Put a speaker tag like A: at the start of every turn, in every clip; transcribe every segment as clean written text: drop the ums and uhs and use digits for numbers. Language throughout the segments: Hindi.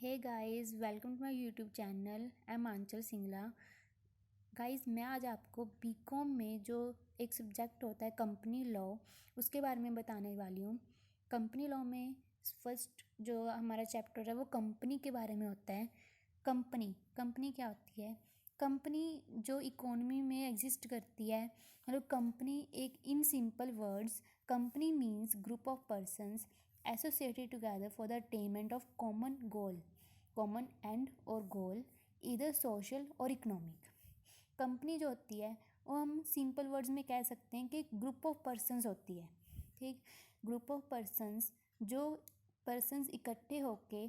A: Hey guys, welcome to my YouTube channel. I am Aanchal Singla. Guys, मैं आज आपको बीकॉम में जो एक सब्जेक्ट होता है कंपनी लॉ, उसके बारे में बताने वाली हूँ। कंपनी लॉ में फर्स्ट जो हमारा चैप्टर है वो कंपनी के बारे में होता है। कंपनी क्या होती है? कंपनी जो इकोनॉमी में एग्जिस्ट करती है, मतलब कंपनी एक in simple words, company means group of persons associated together for the attainment of common end or goal, either social or economic। Company जो होती है वो हम सिंपल वर्ड्स में कह सकते हैं कि ग्रुप ऑफ पर्सन्स होती है। ठीक, ग्रुप ऑफ पर्सन्स, जो पर्सन्स इकट्ठे होके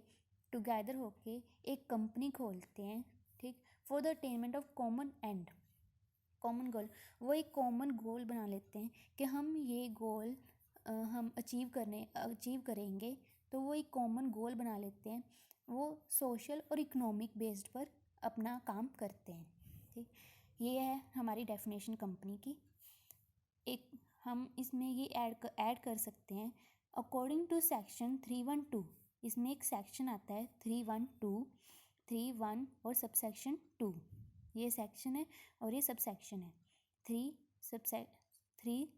A: टुगेदर होके एक कंपनी खोलते हैं। ठीक, for the attainment of common goal. वो एक कॉमन गोल बना लेते हैं कि हम ये गोल हम अचीव करेंगे, तो वो एक कॉमन गोल बना लेते हैं। वो सोशल और इकोनॉमिक बेस्ड पर अपना काम करते हैं। ठीक, ये है हमारी डेफिनेशन कंपनी की। एक हम इसमें ये ऐड कर सकते हैं अकॉर्डिंग टू सेक्शन 312। इसमें एक सेक्शन आता है 312 और सबसेक्शन 2। ये सेक्शन है और ये सबसेक्शन है। थ्री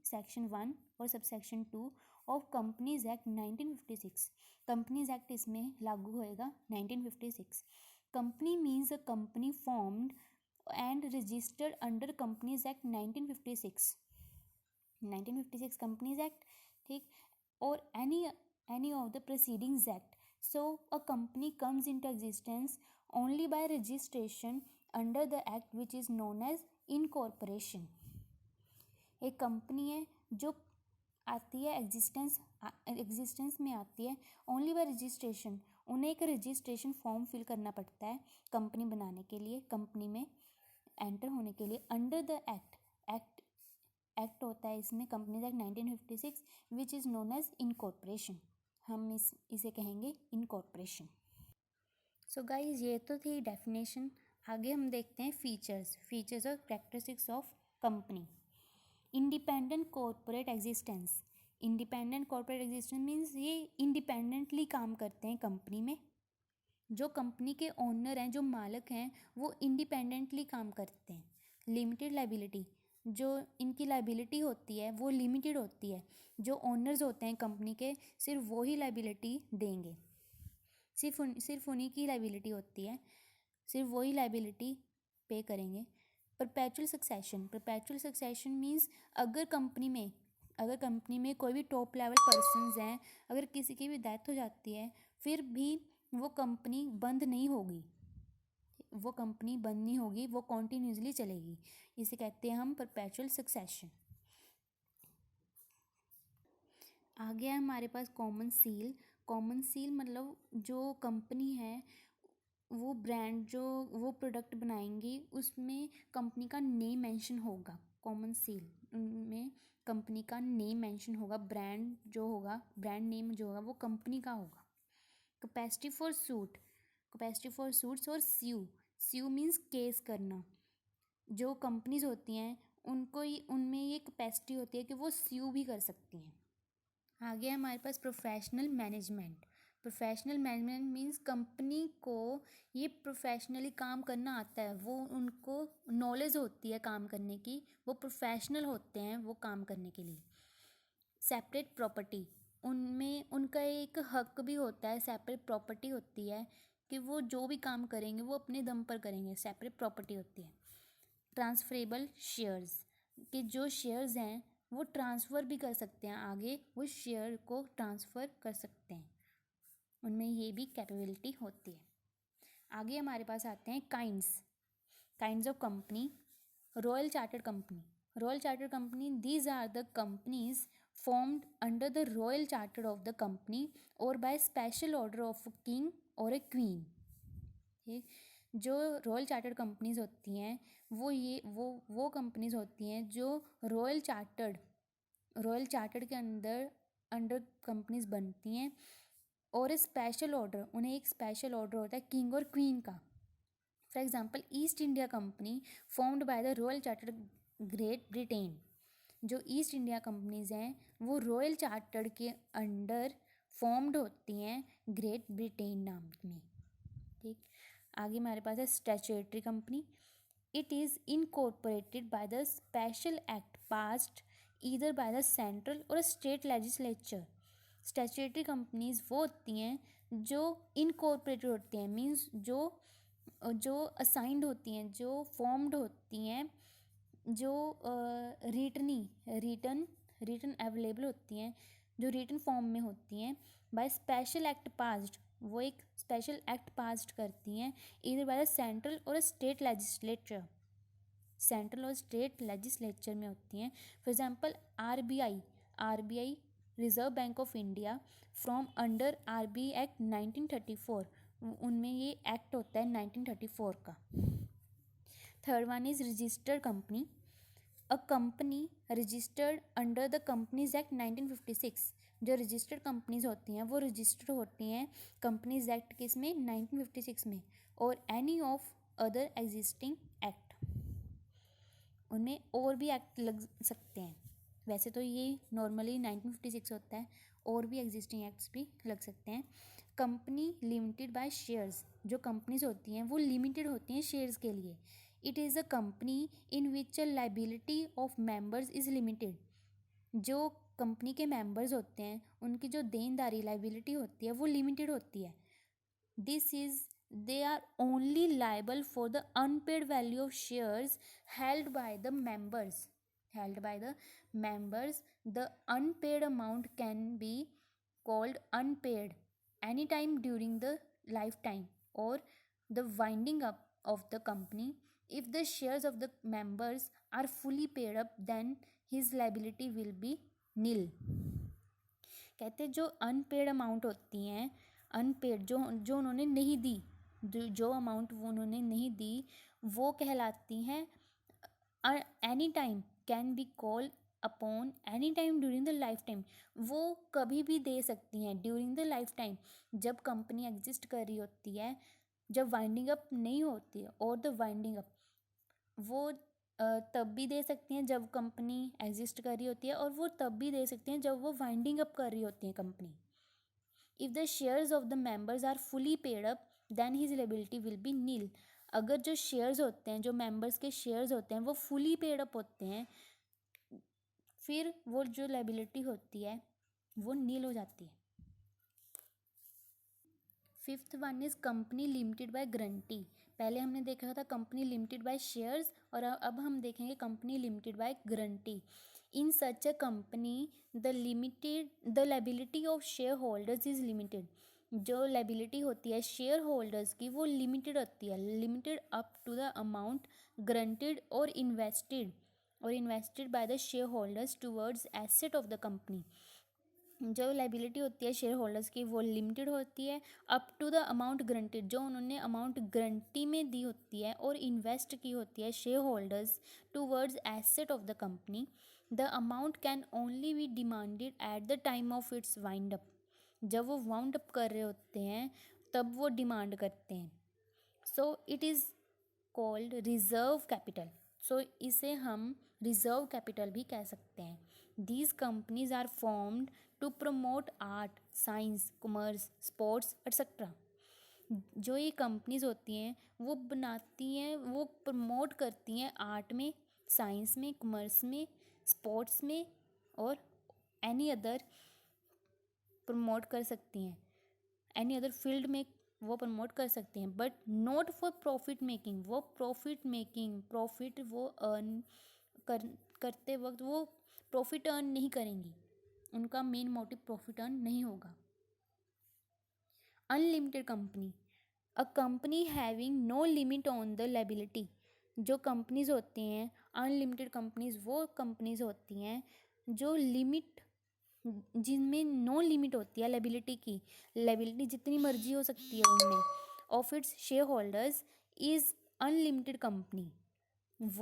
A: सेक्शन 1 और subsection 2 of companies act 1956। Companies act इसमें लागू होएगा 1956। Company means a company formed and registered under companies act 1956 companies act. ठीक, और any of the preceding act। So a company comes into existence only by registration under the act which is known as incorporation। एक कंपनी है जो आती है एग्जिस्टेंस में आती है ओनली बाय रजिस्ट्रेशन। उन्हें एक रजिस्ट्रेशन फॉर्म फिल करना पड़ता है कंपनी बनाने के लिए, कंपनी में एंटर होने के लिए। अंडर द एक्ट होता है इसमें companies act 1956 which is known as incorporation. हम इसे कहेंगे इनकॉर्पोरेशन। सो गाइज, ये तो थी डेफिनेशन। आगे हम देखते हैं फीचर्स और characteristics of company. Independent corporate existence means ये इंडिपेंडेंटली काम करते हैं कंपनी में। जो कंपनी के ओनर हैं, जो मालिक हैं, वो इंडिपेंडेंटली काम करते हैं। लिमिटेड लाइबिलिटी, जो इनकी लाइबिलिटी होती है वो लिमिटेड होती है। जो ओनर्स होते हैं कंपनी के, सिर्फ वो ही लाइबिलिटी देंगे, सिर्फ उन्हीं की लाइबिलिटी होती है, सिर्फ वही लाइबिलिटी पे करेंगे। परपेचुअल सक्सेशन मीन्स अगर कंपनी में कोई भी टॉप लेवल पर्सन्स हैं, अगर किसी की भी डेथ हो जाती है, फिर भी वो कंपनी बंद नहीं होगी, वो कॉन्टिन्यूसली चलेगी। इसे कहते हैं हम परपेचुअल सक्सेशन। आगे है हमारे पास कॉमन सील मतलब जो कंपनी है वो ब्रांड, जो वो प्रोडक्ट बनाएंगी, उसमें कंपनी का नेम मेंशन होगा। कॉमन सील में कंपनी का नेम मेंशन होगा। ब्रांड नेम जो होगा वो कंपनी का होगा। कैपेसिटी फॉर सूट्स और स्यू मीन्स केस करना। जो कंपनीज होती हैं उनमें ये कैपेसिटी होती है कि वो स्यू भी कर सकती हैं। आगे हमारे पास प्रोफेशनल मैनेजमेंट मीन्स कंपनी को ये प्रोफेशनली काम करना आता है, वो उनको नॉलेज होती है काम करने की, वो प्रोफेशनल होते हैं वो काम करने के लिए। सेपरेट प्रॉपर्टी, उनमें उनका एक हक भी होता है, सेपरेट प्रॉपर्टी होती है कि वो जो भी काम करेंगे वो अपने दम पर करेंगे, सेपरेट प्रॉपर्टी होती है। ट्रांसफरेबल शेयर्स, कि जो शेयर्स हैं वो ट्रांसफ़र भी कर सकते हैं, आगे वो शेयर को ट्रांसफ़र कर सकते हैं, उनमें ये भी कैपेबिलिटी होती है। आगे हमारे पास आते हैं kinds of company. Royal chartered company these are the companies formed under the royal charter of the company or by special order of a king or a queen। ठीक, जो रॉयल चार्टर्ड कंपनीज होती हैं वो कंपनीज होती हैं जो रॉयल चार्टर्ड के अंडर कंपनीज बनती हैं, और उन्हें एक स्पेशल ऑर्डर होता है किंग और क्वीन का। For example, east India company formed by the royal chartered great Britain. जो ईस्ट इंडिया कंपनीज हैं वो रॉयल चार्टर्ड के अंडर फॉर्म्ड होती हैं ग्रेट ब्रिटेन नाम में। ठीक। आगे हमारे पास है statutory company. It is incorporated by the special act passed either by the central और स्टेट लेजिस्लेचर। स्टैट्यूटरी कंपनीज वो होती हैं जो इनकॉर्पोरेटेड होती हैं, मींस जो असाइंड होती हैं, जो फॉर्म्ड होती हैं, जो रिटन अवेलेबल होती हैं, जो रिटन फॉर्म में होती हैं, बाय स्पेशल एक्ट पास्ड, वो एक स्पेशल एक्ट पास्ड करती हैं इधर बाय द सेंट्रल और स्टेट लेजिस्लेचर, सेंट्रल और स्टेट लेजिस्लेचर में होती हैं। For example RBI reserve bank of India from under RBI act 1934, उनमें ये एक्ट होता है 1934 का। Third one is registered company. A company registered under the companies act 1956। जो रजिस्टर्ड कंपनीज होती हैं वो रजिस्टर्ड होती हैं कंपनीज एक्ट किस में, 1956 में, और any of other existing act, उनमें और भी एक्ट लग सकते हैं। वैसे तो ये नॉर्मली 1956 होता है, और भी एग्जिस्टिंग एक्ट्स भी लग सकते हैं। Company limited by shares. जो कंपनीज होती हैं वो लिमिटेड होती हैं शेयर्स के लिए। It is a company in which a liability of members is limited. जो कंपनी के मेंबर्स होते हैं उनकी जो देनदारी लाइबिलिटी होती है वो लिमिटेड होती है। This is they are only liable for the unpaid value of shares held by the members. The unpaid amount can be called unpaid anytime during the lifetime or the winding up of the company. If the shares of the members are fully paid up, then his liability will be nil. कहते हैं जो अनपेड अमाउंट होती हैं, अनपेड जो उन्होंने नहीं दी, जो अमाउंट वो उन्होंने नहीं दी वो कहलाती हैं any time can be call upon any time during the life time. वो कभी भी दे सकती हैं ड्यूरिंग द लाइफ टाइम, जब कंपनी एग्जिस्ट कर रही होती है, जब वाइंडिंग अप नहीं होती है, और द वाइंडिंग अप वो तब भी दे सकती हैं जब कंपनी एग्जिस्ट कर रही होती है, और वो तब भी दे सकती हैं जब वो वाइंडिंग अप कर रही होती है company. If the shares of the members are fully paid up then his liability will be nil. अगर जो शेयर्स होते हैं, जो मेंबर्स के शेयर्स होते हैं वो फुली पेड अप होते हैं, फिर वो जो लायबिलिटी होती है वो नील हो जाती है। Fifth one is company limited by guarantee. पहले हमने देखा था कंपनी लिमिटेड बाय शेयर्स, और अब हम देखेंगे company limited by guarantee. In such a company the liability of share holders is limited. जो लायबिलिटी होती है शेयर होल्डर्स की वो लिमिटेड होती है, limited up to the amount guaranteed और invested by the share holders towards asset of the company. जो लाइबिलिटी होती है शेयर होल्डर्स की वो लिमिटेड होती है up to the amount guaranteed, जो उन्होंने अमाउंट गारंटी में दी होती है और इन्वेस्ट की होती है share holders towards asset of the company. The amount can only B demanded at the time of its wind up. जब वो वाउंड अप कर रहे होते हैं तब वो डिमांड करते हैं। So it is called reserve capital. So इसे हम रिजर्व कैपिटल भी कह सकते हैं। These companies are formed to promote art, science, commerce, sports etcetera. जो ये कंपनीज होती हैं वो बनाती हैं, वो प्रमोट करती हैं आर्ट में, साइंस में, कॉमर्स में, स्पोर्ट्स में, और एनी अदर प्रमोट कर सकती हैं, एनी अदर फील्ड में वो प्रमोट कर सकते हैं, but not for profit making. वो प्रॉफिट वो अर्न करते वक्त वो प्रॉफिट अर्न नहीं करेंगी, उनका मेन मोटिव प्रॉफिट अर्न नहीं होगा। Unlimited company. A company having no limit on the liability. जो कंपनीज होती हैं अनलिमिटेड कंपनीज वो कंपनीज होती हैं जो लिमिट, जिनमें नो लिमिट होती है लायबिलिटी की, लायबिलिटी जितनी मर्जी हो सकती है उनमें, of its share holders is unlimited company. वो